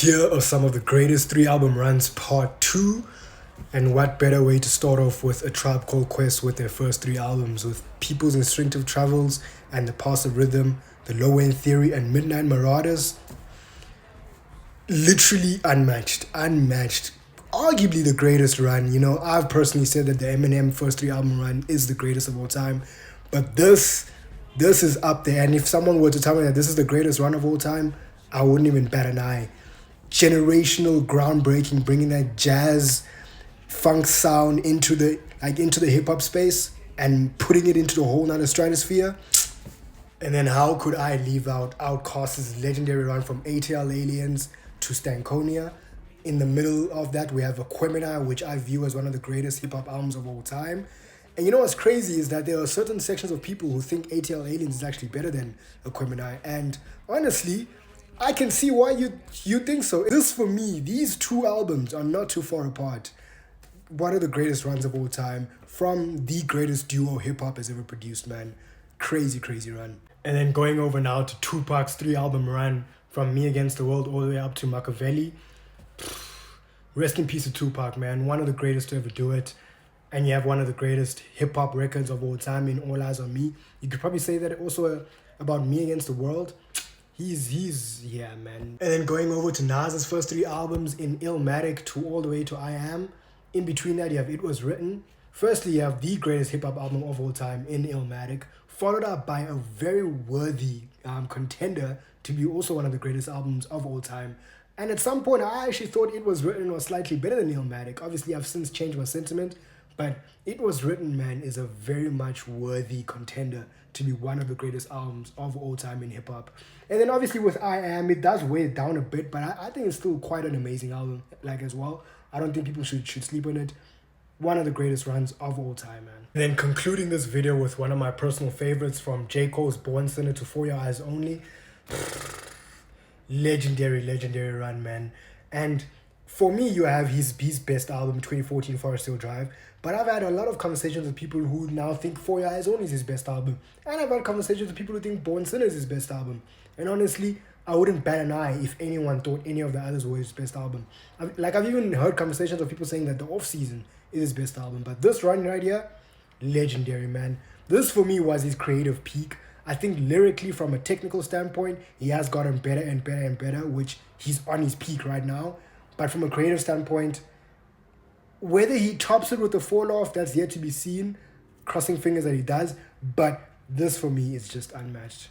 Here are some of the greatest 3 album runs, part 2. And what better way to start off with A Tribe Called Quest with their first 3 albums, with People's Instinctive Travels and The Passive Rhythm, The Low End Theory, and Midnight Marauders. Literally unmatched. Arguably the greatest run. I've personally said that the Eminem first 3 album run is the greatest of all time. But this is up there. And if someone were to tell me that this is the greatest run of all time, I wouldn't even bat an eye. Generational, groundbreaking, bringing that jazz funk sound into the hip hop space and putting it into the whole nother stratosphere. And then how could I leave out Outkast's legendary run from ATL Aliens to Stankonia? In the middle of that, we have Aquemini, which I view as one of the greatest hip hop albums of all time. And you know what's crazy is that there are certain sections of people who think ATL Aliens is actually better than Aquemini. And honestly, I can see why you think so. This, for me, these 2 albums are not too far apart. One of the greatest runs of all time from the greatest duo hip-hop has ever produced, man. Crazy run. And then going over now to Tupac's 3 album run from Me Against the World all the way up to Machiavelli. Rest in peace to Tupac, man. One of the greatest to ever do it. And you have one of the greatest hip-hop records of all time in All Eyes on Me. You could probably say that also about Me Against the World. Yeah, man. And then going over to Nas's first 3 albums in Illmatic to all the way to I Am. In between that, you have It Was Written. Firstly, you have the greatest hip-hop album of all time in Illmatic, followed up by a very worthy contender to be also one of the greatest albums of all time. And at some point, I actually thought It Was Written was slightly better than Illmatic. Obviously, I've since changed my sentiment, but It Was Written, man, is a very much worthy contender to be one of the greatest albums of all time in hip-hop. And then obviously with I Am, it does weigh it down a bit, but I think it's still quite an amazing album, as well. I don't think people should sleep on it. One of the greatest runs of all time, man. And then concluding this video with one of my personal favorites, from J. Cole's Born Sinner to For Your Eyes Only. Legendary run, man. And for me, you have his best album, 2014 Forest Hill Drive. But I've had a lot of conversations with people who now think For Your Eyes Only is his best album. And I've had conversations with people who think Born Sinner is his best album. And honestly, I wouldn't bat an eye if anyone thought any of the others were his best album. I've even heard conversations of people saying that The Off Season is his best album. But this run right here, legendary, man. This for me was his creative peak. I think lyrically, from a technical standpoint, he has gotten better and better, which he's on his peak right now. But from a creative standpoint, whether he tops it with the Fall Off, that's yet to be seen. Crossing fingers that he does. But this for me is just unmatched.